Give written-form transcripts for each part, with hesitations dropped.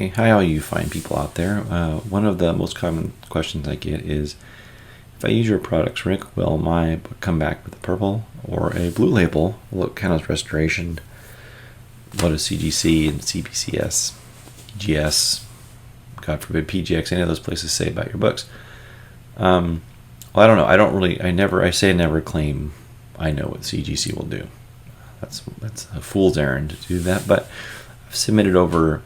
Hey, hi all you fine people out there. One of the most common questions I get is, if I use your products, Rick, will my book come back with a purple or a blue label? Will it count as restoration? What is CGC and CBCS, GS, God forbid PGX, any of those places say about your books? Well, I don't know. I say I never claim I know what CGC will do. That's a fool's errand to do that. But I've submitted over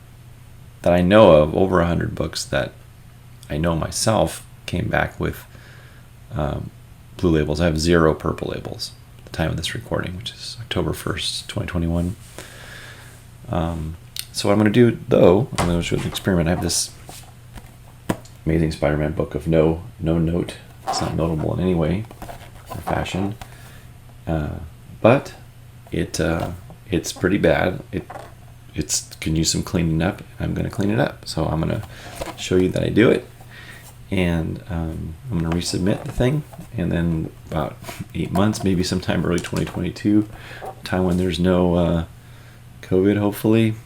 100 books that I know myself came back with blue labels. I have 0 purple labels at the time of this recording, which is October 1st, 2021. So what I'm going to do, though, I'm going to show the experiment. I have this Amazing Spider-Man book of no note. It's not notable in any way or fashion, but it's pretty bad. It can use some cleaning up. I'm going to clean it up. So I'm going to show you that I do it, and I'm going to resubmit the thing, and then about 8 months, maybe sometime early 2022, time when there's no COVID, hopefully,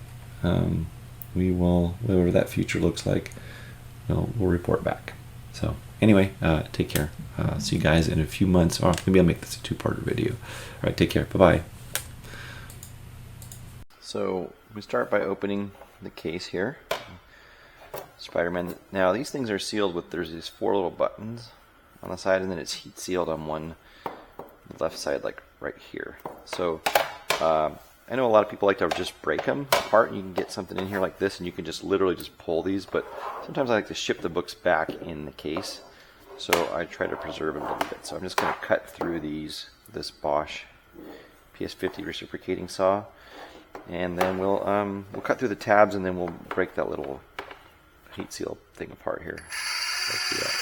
we will, whatever that future looks like, we'll report back. So anyway, take care. See you guys in a few months, or maybe I'll make this a 2-parter video. All right, take care. Bye-bye. So we start by opening the case here. Spider-Man. Now these things are sealed with, there's these 4 little buttons on the side, and then it's heat sealed on one left side, like right here. So I know a lot of people like to just break them apart, and you can get something in here like this, and you can just literally just pull these, but sometimes I like to ship the books back in the case, so I try to preserve them a little bit. So I'm just going to cut through this Bosch PS50 reciprocating saw, and then we'll cut through the tabs, and then we'll break that little heat seal thing apart here. Let's do that.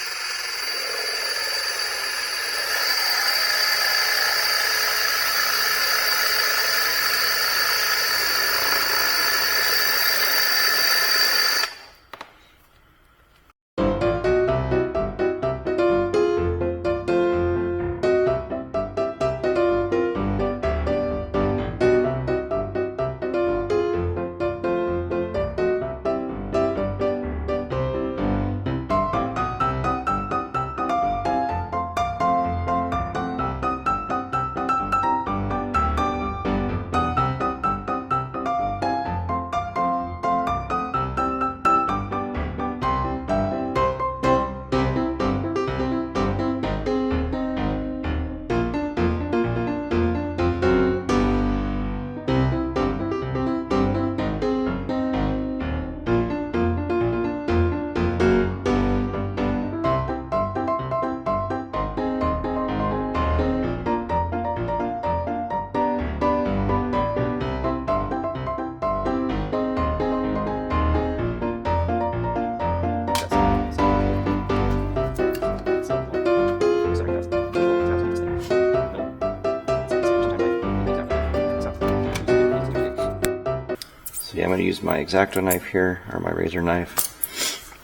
Yeah, I'm going to use my X-Acto knife here, or my razor knife,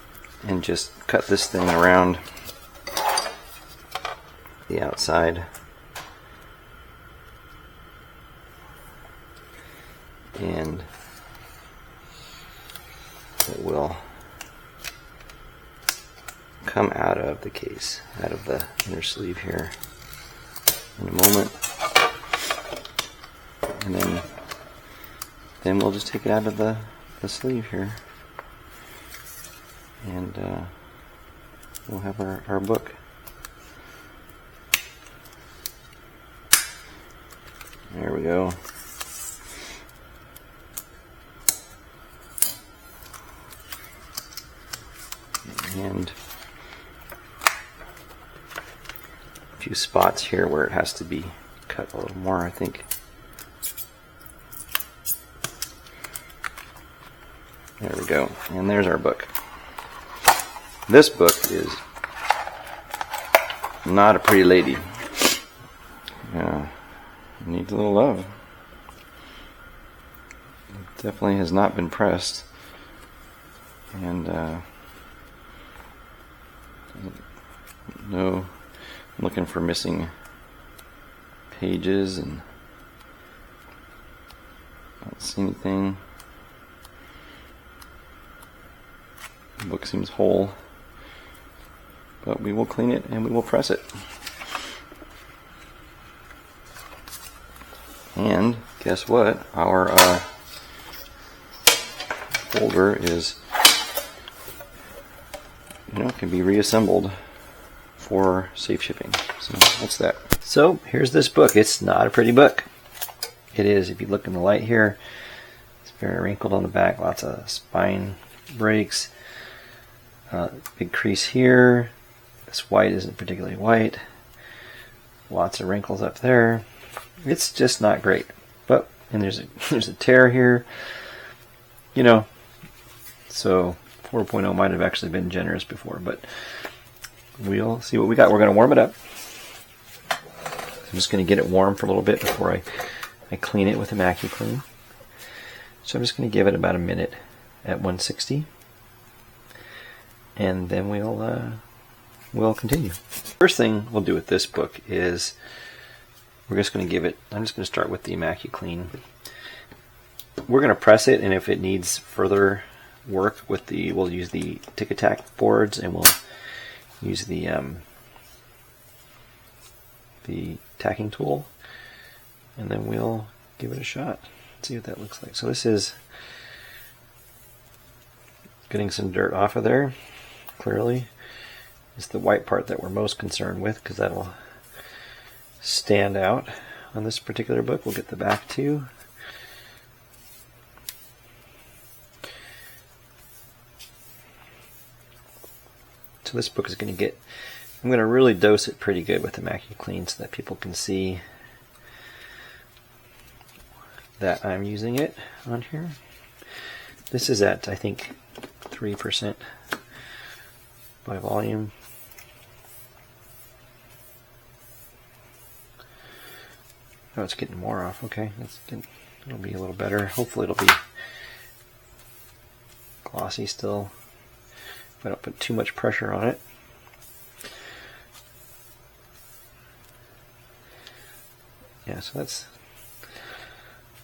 and just cut this thing around the outside. And it will come out of the case, out of the inner sleeve here in a moment. And then we'll just take it out of the sleeve here, and we'll have our book. There we go. And a few spots here where it has to be cut a little more, I think. There we go, and there's our book. This book is not a pretty lady. Needs a little love. It definitely has not been pressed, and no, I'm looking for missing pages, and I don't see anything. The book seems whole, but we will clean it and we will press it. And guess what? Our folder is, can be reassembled for safe shipping. So that's that. So here's this book. It's not a pretty book. It is, if you look in the light here, it's very wrinkled on the back, lots of spine breaks, big crease here. This white isn't particularly white. Lots of wrinkles up there. It's just not great. But and there's a tear here. So 4.0 might have actually been generous before, but we'll see what we got. We're going to warm it up. I'm just going to get it warm for a little bit before I clean it with ImmacuClean. So I'm just going to give it about a minute at 160, and then we'll continue. First thing we'll do with this book is we're just going to give it. I'm just going to start with the ImmacuClean. We're going to press it, and if it needs further work with we'll use the Tic Tac boards, and we'll use the tacking tool, and then we'll give it a shot. See what that looks like. So this is getting some dirt off of there. Clearly, it's the white part that we're most concerned with because that'll stand out on this particular book. We'll get the back too. So this book is going to get, I'm going to really dose it pretty good with ImmacuClean so that people can see that I'm using it on here. This is at, I think, 3% by volume. Oh, it's getting more off. Okay, it'll be a little better. Hopefully it'll be glossy still if I don't put too much pressure on it. Yeah, so that's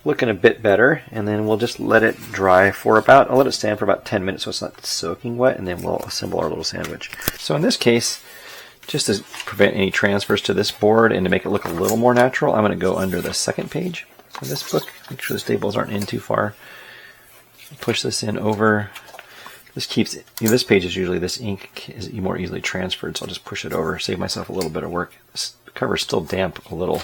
looking a bit better, and then we'll just let it dry for I'll let it stand for about 10 minutes so it's not soaking wet, and then we'll assemble our little sandwich. So in this case, just to prevent any transfers to this board and to make it look a little more natural, I'm going to go under the second page of this book. Make sure the staples aren't in too far. Push this in over. This keeps it. This page is usually, this ink is more easily transferred, so I'll just push it over, save myself a little bit of work. This cover's still damp a little.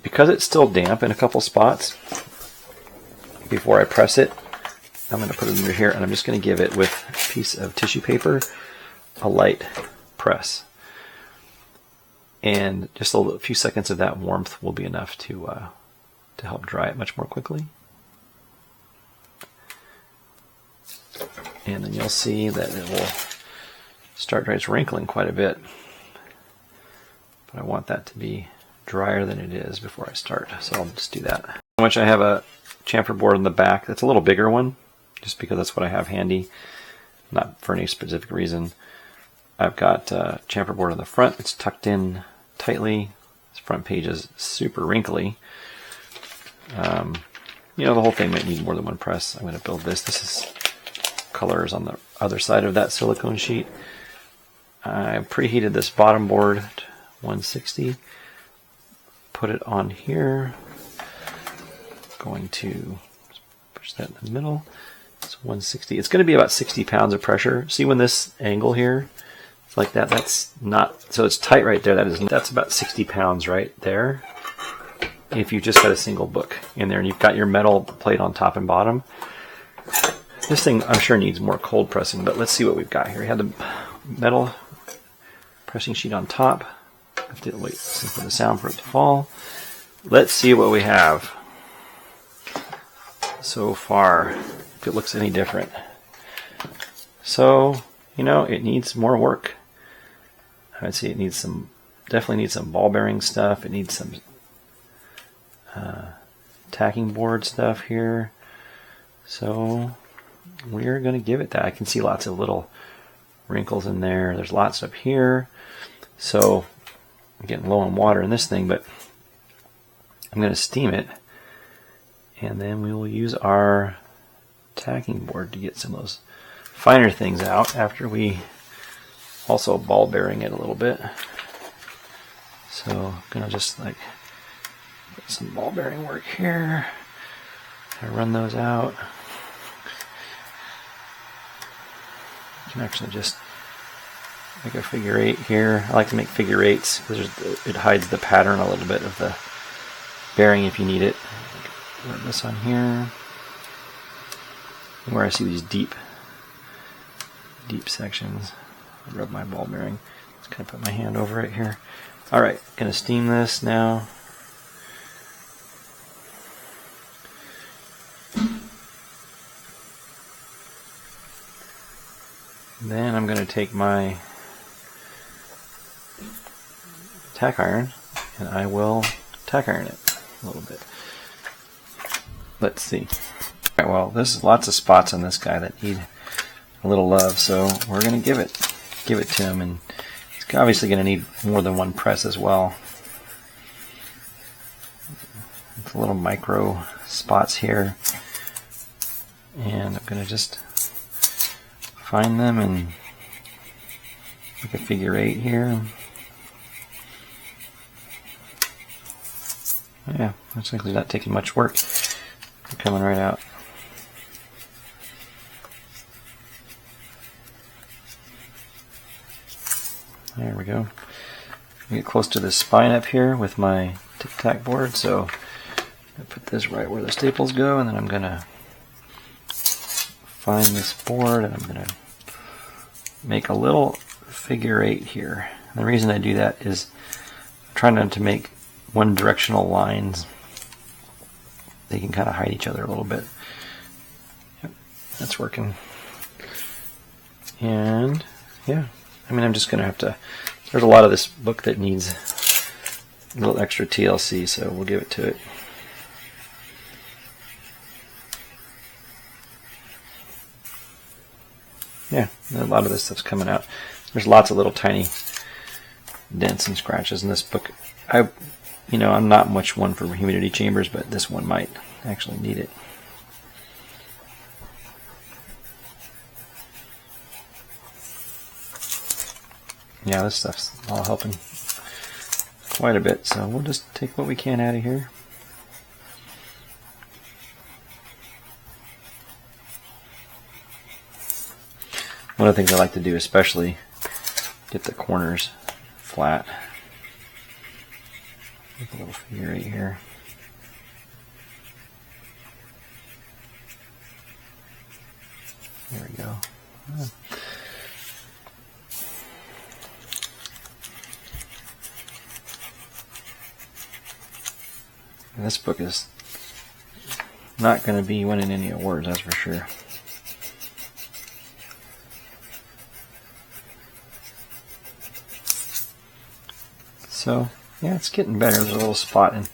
Because it's still damp in a couple spots, before I press it, I'm going to put it under here, and I'm just going to give it with a piece of tissue paper a light press. And just a few seconds of that warmth will be enough to help dry it much more quickly. And then you'll see that it will start dry. It's wrinkling quite a bit, but I want that to be drier than it is before I start, so I'll just do that. How much I have a chamfer board in the back. That's a little bigger one, just because that's what I have handy, not for any specific reason. I've got a chamfer board on the front. It's tucked in tightly. This front page is super wrinkly. The whole thing might need more than one press. I'm going to build this. This is colors on the other side of that silicone sheet. I preheated this bottom board at 160. Put it on here. Going to push that in the middle. It's 160. It's going to be about 60 pounds of pressure. See when this angle here, it's like that. That's not, so it's tight right there. That's about 60 pounds right there. If you just got a single book in there and you've got your metal plate on top and bottom. This thing I'm sure needs more cold pressing, but let's see what we've got here. We have the metal pressing sheet on top. Have to wait for the sound for it to fall. Let's see what we have so far, if it looks any different. So, it needs more work. I'd say it needs definitely needs some ball bearing stuff. It needs some tacking board stuff here. So we're going to give it that. I can see lots of little wrinkles in there. There's lots up here. So I'm getting low on water in this thing, but I'm going to steam it, and then we will use our tacking board to get some of those finer things out after we also ball bearing it a little bit. So I'm gonna just like put some ball bearing work here. I run those out. You can actually just make a figure 8 here. I like to make figure 8s because it hides the pattern a little bit of the bearing if you need it. Rub this on here. Where I see these deep sections, I rub my ball bearing. Just kind of put my hand over it here. Alright, gonna steam this now. Then I'm gonna take my tack iron and I will tack iron it a little bit. Let's see. Alright, well, there's lots of spots on this guy that need a little love, so we're going to give it to him, and he's obviously going to need more than one press as well. It's little micro spots here, and I'm going to just find them and make a figure 8 here. Yeah, looks like they're not taking much work. They're coming right out. There we go. I get close to the spine up here with my tic-tac board, so I put this right where the staples go, and then I'm gonna find this board and I'm gonna make a little figure 8 here. And the reason I do that is I'm trying not to make one directional lines. They can kind of hide each other a little bit. Yep, that's working. And yeah, I mean, I'm just gonna have to, there's a lot of this book that needs a little extra TLC, so we'll give it to it. Yeah, a lot of this stuff's coming out. There's lots of little tiny dents and scratches in this book. I'm not much one for humidity chambers, but this one might actually need it. Yeah, this stuff's all helping quite a bit, so we'll just take what we can out of here. One of the things I like to do, especially, get the corners flat. Make a little figure 8 here. There we go. And this book is not going to be winning any awards, that's for sure. So, yeah, it's getting better. There's a little spot in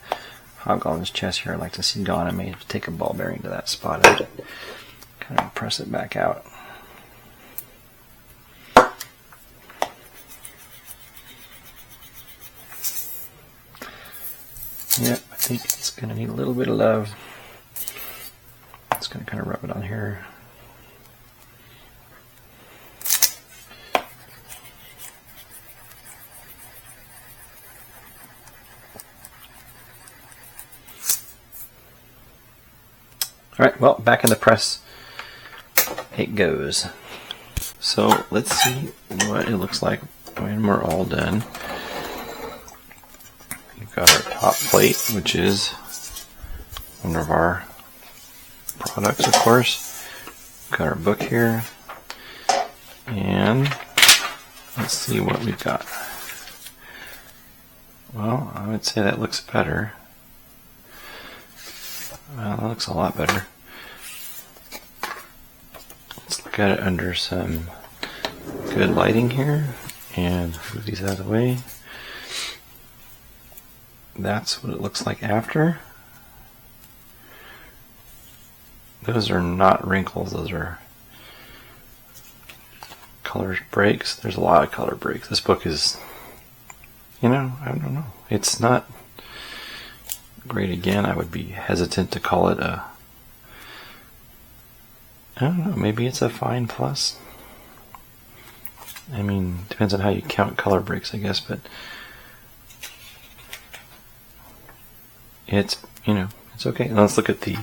Hobgoblin's chest here I'd like to see gone. I may take a ball bearing to that spot and kind of press it back out. Yep, I think it's going to need a little bit of love. Just going to kind of rub it on here. Alright, well, back in the press it goes. So let's see what it looks like when we're all done. We've got our top plate, which is one of our products, of course. We've got our book here. And let's see what we've got. Well, I would say that looks better. Well, that looks a lot better. Let's look at it under some good lighting here and move these out of the way. That's what it looks like after. Those are not wrinkles, those are color breaks. There's a lot of color breaks. This book is, I don't know. It's not great. Again, I would be hesitant to call it I don't know, maybe it's a fine plus. I mean, depends on how you count color breaks, I guess, but it's, you know, it's okay. Let's look at the,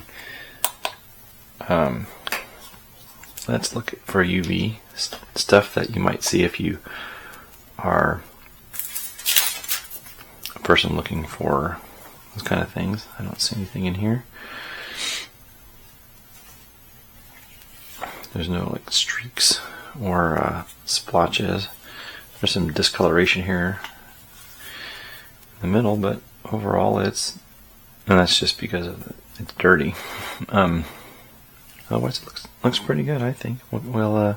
let's look for UV stuff that you might see if you are a person looking for those kind of things. I don't see anything in here. There's no like streaks or splotches. There's some discoloration here in the middle, but overall it's, and that's just because of it's dirty. Otherwise it looks pretty good, I think. We'll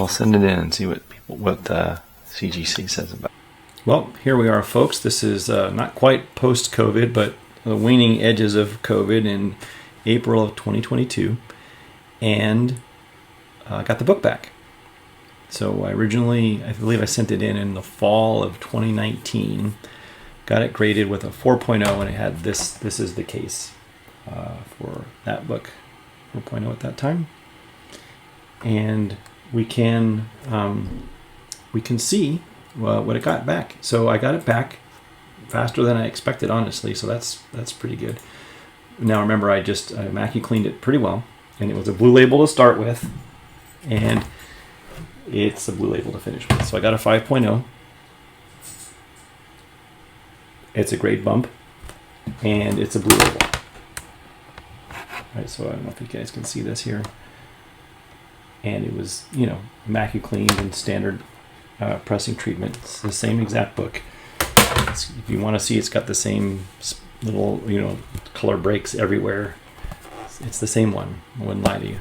send it in and see what CGC says about it. Well, here we are, folks. This is not quite post-COVID, but the waning edges of COVID in April of 2022. And I got the book back. So I believe I sent it in the fall of 2019. Got it graded with a 4.0, and it had this is the case for that book, 4.0 at that time. And we can see what it got back. So I got it back faster than I expected, honestly. So that's pretty good. Now remember, I ImmacuCleaned it pretty well. And it was a blue label to start with, and it's a blue label to finish with. So I got a 5.0. It's a grade bump, and it's a blue label. All right, so I don't know if you guys can see this here. And it was, you know, ImmacuClean and standard pressing treatment. It's the same exact book. If you want to see, it's got the same little, you know, color breaks everywhere. It's the same one, I wouldn't lie to you.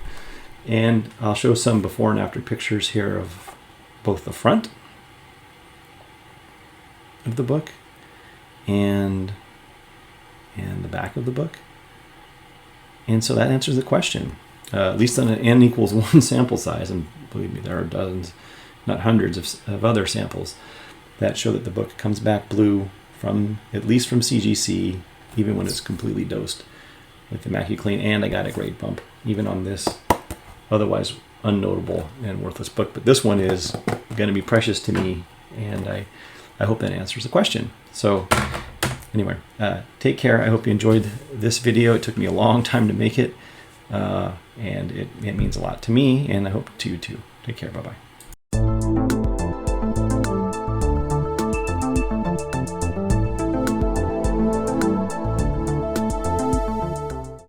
And I'll show some before and after pictures here of both the front of the book and the back of the book. And so that answers the question. At least on an n equals 1 sample size, and believe me, there are dozens, not hundreds of other samples that show that the book comes back blue at least from CGC, even when it's completely dosed with the ImmacuClean, and I got a grade bump even on this otherwise unnotable and worthless book. But this one is going to be precious to me, and I hope that answers the question. So anyway, take care. I hope you enjoyed this video. It took me a long time to make it, and it means a lot to me, and I hope to you too. Take care. Bye-bye.